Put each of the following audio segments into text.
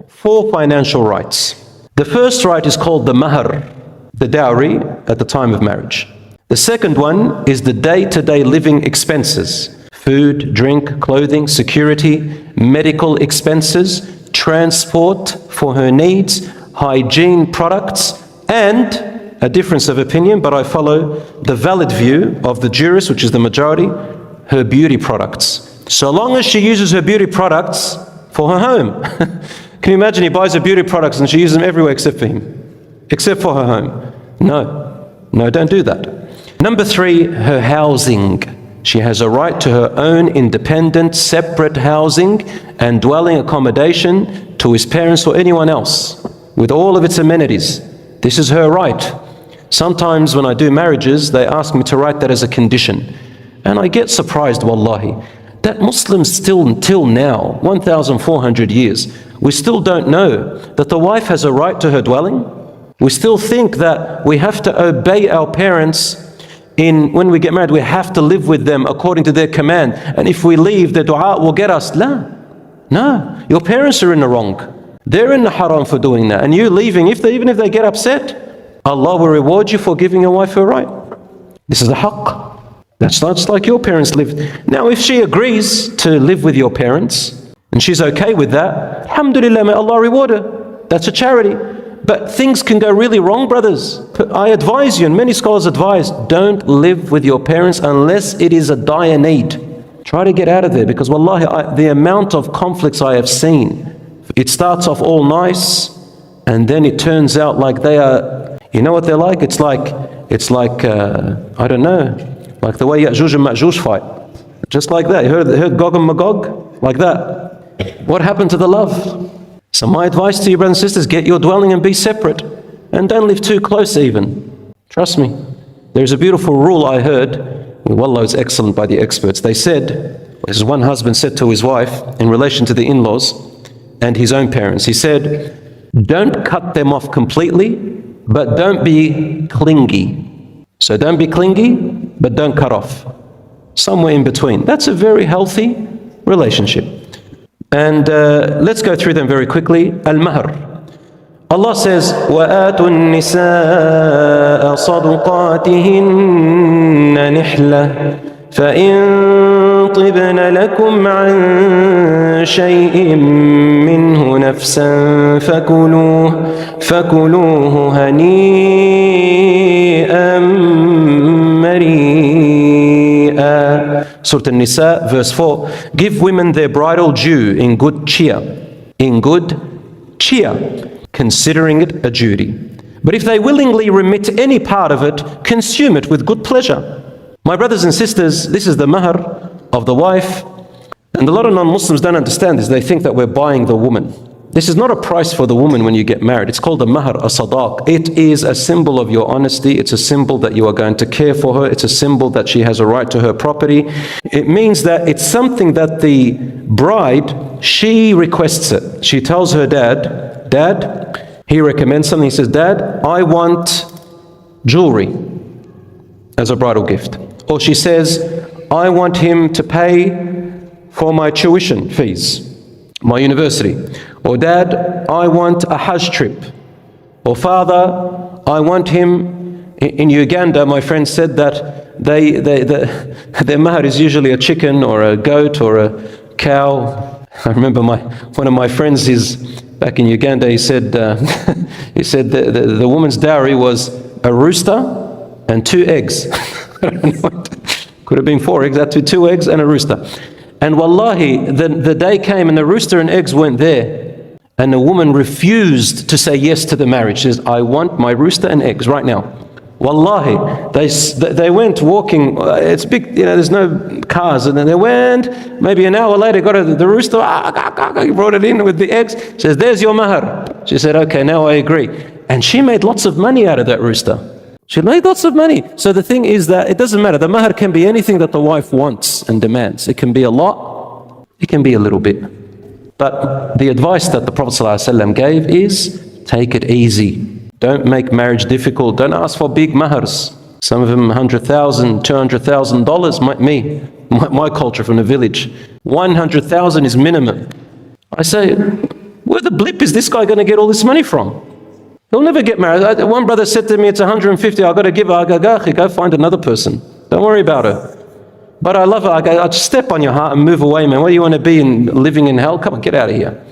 4 financial rights. The first right is called the mahar, the dowry at the time of marriage. The second one is the day-to-day living expenses: food, drink, clothing, security, medical expenses, transport for her needs, hygiene products, and a difference of opinion, but I follow the valid view of the jurists, which is the majority, her beauty products. So long as she uses her beauty products for her home. Can you imagine he buys her beauty products and she uses them everywhere except for him, except for her home? No, don't do that. Number 3, her housing. She has a right to her own independent, separate housing and dwelling accommodation to his parents or anyone else, with all of its amenities. This is her right. Sometimes when I do marriages, they ask me to write that as a condition. And I get surprised, wallahi, that Muslims still, until now, 1,400 years, we still don't know that the wife has a right to her dwelling. We still think that we have to obey our parents when we get married, we have to live with them according to their command. And if we leave, the dua will get us. No, your parents are in the wrong. They're in the haram for doing that. And you leaving, even if they get upset, Allah will reward you for giving your wife her right. This is the haqq. That's not like your parents lived. Now, if she agrees to live with your parents, and she's okay with that, alhamdulillah, may Allah reward her. That's a charity. But things can go really wrong, brothers. I advise you, and many scholars advise, don't live with your parents unless it is a dire need. Try to get out of there, because wallahi, the amount of conflicts I have seen, it starts off all nice, and then it turns out like they are, you know what they're like? It's like I don't know, like the way Ya'juj and Ma'juj fight. Just like that. You heard Gog and Magog? Like that. What happened to the love? So my advice to you, brothers and sisters, get your dwelling and be separate. And don't live too close even. Trust me. There's a beautiful rule I heard. Wallah, it's excellent by the experts. They said, this one husband said to his wife in relation to the in-laws and his own parents, he said, don't cut them off completely, but don't be clingy. So don't be clingy, but don't cut off. Somewhere in between. That's a very healthy relationship. And let's go through them very quickly. Al-Mahr. Allah says, وَآتُوا النِّسَاءَ صَدُقَاتِهِنَّ نِحْلَةً فَإِن طِبْنَ لَكُمْ عَنْ شَيْءٍ مِّنْهُ نَفْسًا فَكُلُوهُ هَنِيئًا مَرِيئًا. Surah An-Nisa, verse 4. Give women their bridal due in good cheer. In good cheer. Considering it a duty. But if they willingly remit any part of it, consume it with good pleasure. My brothers and sisters, this is the mahr of the wife. And a lot of non-Muslims don't understand this. They think that we're buying the woman. This is not a price for the woman when you get married. It's called a mahr, a sadaq. It is a symbol of your honesty. It's a symbol that you are going to care for her. It's a symbol that she has a right to her property. It means that it's something that the bride, she requests it. She tells her Dad, he recommends something. He says, Dad, I want jewelry as a bridal gift. Or she says, I want him to pay for my tuition fees, my university. Or Dad, I want a Hajj trip. Or Father, I want him. In Uganda, my friend said that their mahr is usually a chicken or a goat or a cow. I remember one of my friends back in Uganda, he said the woman's dowry was a rooster and 2 eggs. Could have been 4 eggs, that 2 eggs and a rooster. And wallahi, the day came and the rooster and eggs weren't there. And the woman refused to say yes to the marriage. She says, I want my rooster and eggs right now. Wallahi, they went walking, it's big, there's no cars, and then they went, maybe an hour later, got the rooster, he brought it in with the eggs, says, there's your mahr. She said, okay, now I agree. And she made lots of money out of that rooster. She made lots of money. So the thing is that it doesn't matter. The mahr can be anything that the wife wants and demands. It can be a lot, it can be a little bit. But the advice that the Prophet ﷺ gave is, take it easy. Don't make marriage difficult. Don't ask for big mahars. Some of them $100,000, $200,000. My culture from the village, 100,000 is minimum. I say, where the blip is this guy going to get all this money from? He'll never get married. One brother said to me, it's 150, I've got to give her. I go find another person. Don't worry about her. But I love her. I just step on your heart and move away, man. What do you want to be living in hell? Come on, get out of here.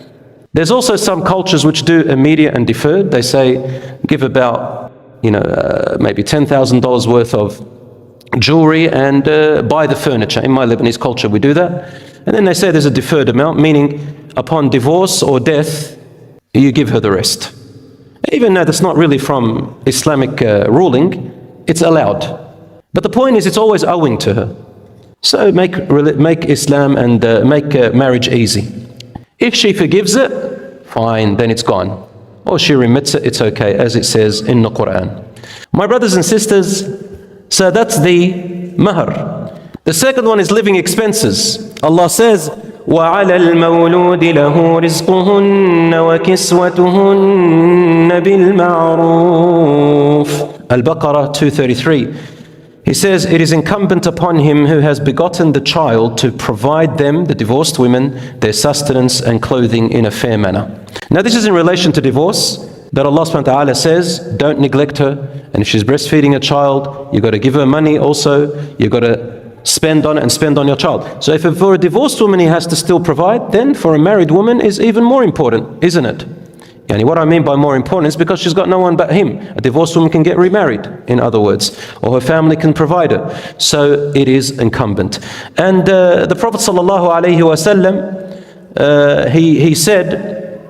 There's also some cultures which do immediate and deferred. They say, give about, maybe $10,000 worth of jewelry and buy the furniture. In my Lebanese culture, we do that. And then they say there's a deferred amount, meaning upon divorce or death, you give her the rest. Even though that's not really from Islamic ruling, it's allowed. But the point is, it's always owing to her. So make Islam and make marriage easy. If she forgives it, fine, then it's gone. Or she remits it, it's okay, as it says in the Quran. My brothers and sisters, so that's the mahr. The second one is living expenses. Allah says, وَعَلَى الْمَوْلُودِ لَهُ رِزْقُهُنَّ وَكِسْوَتُهُنَّ بِالْمَعْرُوفِ Al-Baqarah 233. He says, it is incumbent upon him who has begotten the child to provide them, the divorced women, their sustenance and clothing in a fair manner. Now this is in relation to divorce, that Allah subhanahu wa ta'ala says, don't neglect her. And if she's breastfeeding a child, you've got to give her money also. You've got to spend on it and spend on your child. So if for a divorced woman he has to still provide, then for a married woman is even more important, isn't it? And what I mean by more important is because she's got no one but him. A divorced woman can get remarried, in other words, or her family can provide her. So it is incumbent. And the Prophet ﷺ, he said,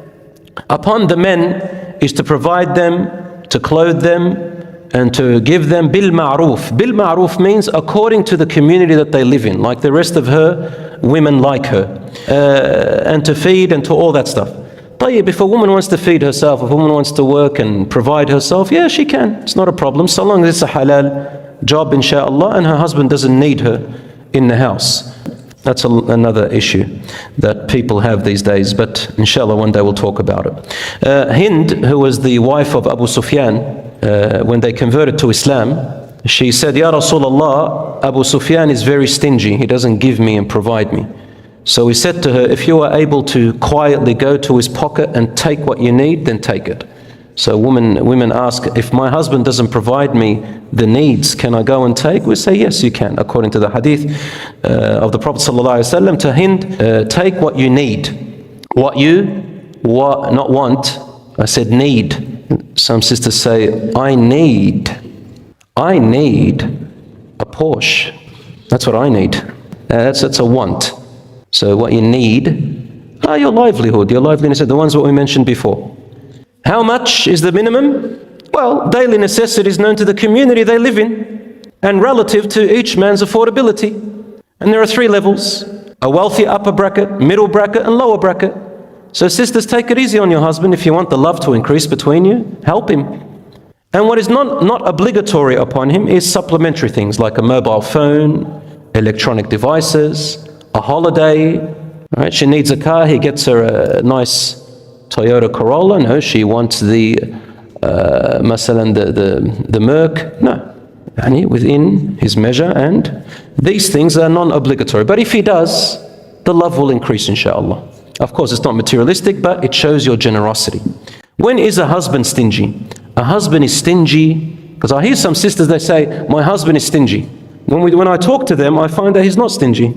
upon the men is to provide them, to clothe them, and to give them bil ma'ruf. Bil ma'ruf means according to the community that they live in, like the rest of her women like her, and to feed and to all that stuff. If a woman wants to feed herself, if a woman wants to work and provide herself, yeah, she can. It's not a problem, so long as it's a halal job, inshallah, and her husband doesn't need her in the house. That's another issue that people have these days, but inshallah one day we'll talk about it. Hind, who was the wife of Abu Sufyan, when they converted to Islam, she said, Ya Rasulullah, Abu Sufyan is very stingy. He doesn't give me and provide me. So we said to her, if you are able to quietly go to his pocket and take what you need, then take it. So women ask, if my husband doesn't provide me the needs, can I go and take? We say, yes, you can. According to the hadith of the Prophet ﷺ, to Hind, take what you need. Not want, I said need. Some sisters say, I need a Porsche. That's what I need. That's a want. So what you need are your livelihood, your liveliness, the ones that we mentioned before. How much is the minimum? Well, daily necessities known to the community they live in and relative to each man's affordability. And there are 3 levels: a wealthy upper bracket, middle bracket, and lower bracket. So sisters, take it easy on your husband. If you want the love to increase between you, help him. And what is not obligatory upon him is supplementary things like a mobile phone, electronic devices, a holiday. Right? She needs a car, he gets her a nice Toyota Corolla. No, she wants the Merc. No, within his measure, and these things are non-obligatory. But if he does, the love will increase, inshallah. Of course, it's not materialistic, but it shows your generosity. When is a husband stingy? A husband is stingy, because I hear some sisters, they say, my husband is stingy. When I talk to them, I find that he's not stingy.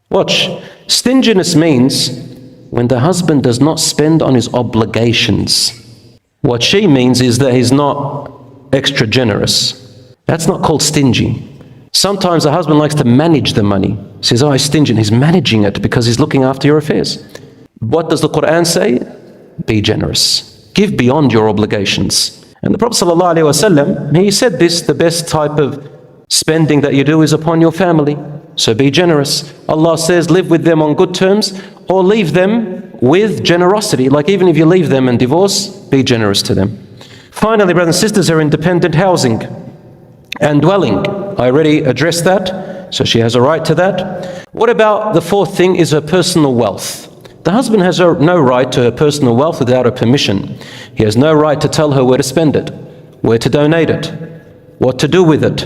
Watch. Stinginess means when the husband does not spend on his obligations. What she means is that he's not extra generous. That's not called stingy. Sometimes a husband likes to manage the money. He says, oh, he's stingy. He's managing it because he's looking after your affairs. What does the Quran say? Be generous. Give beyond your obligations. And the Prophet ﷺ, he said this, the best type of spending that you do is upon your family. So be generous. Allah says, live with them on good terms or leave them with generosity. Like even if you leave them and divorce, be generous to them. Finally, brothers and sisters, are independent housing and dwelling. I already addressed that, so she has a right to that. What about the 4th thing is her personal wealth? The husband has no right to her personal wealth without her permission. He has no right to tell her where to spend it, where to donate it, what to do with it.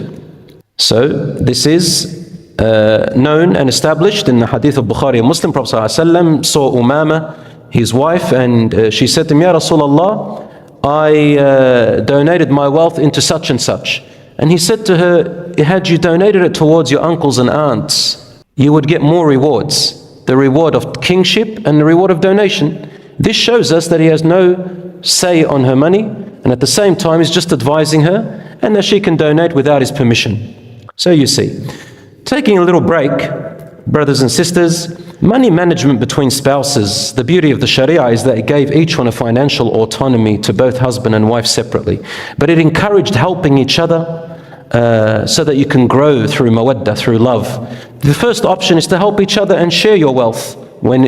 So this is known and established in the Hadith of Bukhari and Muslim. Prophet ﷺ saw Umama his wife, and she said to him, Ya Rasulullah, I donated my wealth into such and such. And he said to her, had you donated it towards your uncles and aunts, you would get more rewards. The reward of kingship and the reward of donation. This shows us that he has no say on her money, and at the same time he's just advising her, and that she can donate without his permission. So you see, taking a little break, brothers and sisters, money management between spouses, the beauty of the Sharia is that it gave each one a financial autonomy to both husband and wife separately. But it encouraged helping each other so that you can grow through mawaddah, through love. The first option is to help each other and share your wealth,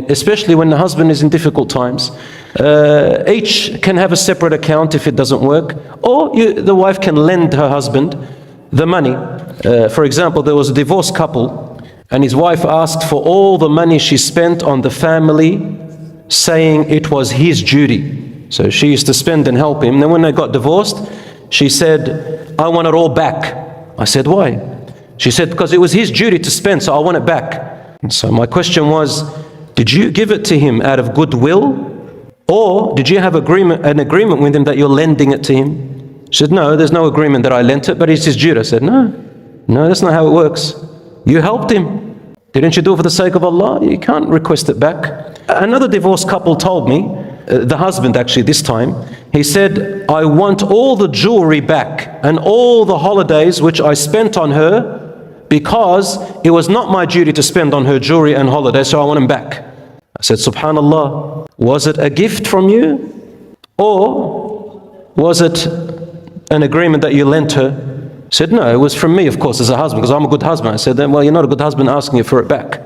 especially when the husband is in difficult times. Each can have a separate account if it doesn't work, or the wife can lend her husband the money. For example, there was a divorced couple, and his wife asked for all the money she spent on the family, saying it was his duty. So she used to spend and help him. Then when they got divorced, she said, I want it all back. I said, why? She said, because it was his duty to spend, so I want it back. And so my question was, did you give it to him out of goodwill? Or did you have an agreement with him that you're lending it to him? She said, no, there's no agreement that I lent it, but it's his duty. I said, no, that's not how it works. You helped him. Didn't you do it for the sake of Allah? You can't request it back. Another divorced couple told me, the husband actually this time, he said, I want all the jewelry back and all the holidays which I spent on her, because it was not my duty to spend on her jewelry and holidays, so I want them back. I said, Subhanallah, was it a gift from you? Or was it an agreement that you lent her? He said, no, it was from me, of course, as a husband, because I'm a good husband. I said, well, you're not a good husband asking you for it back.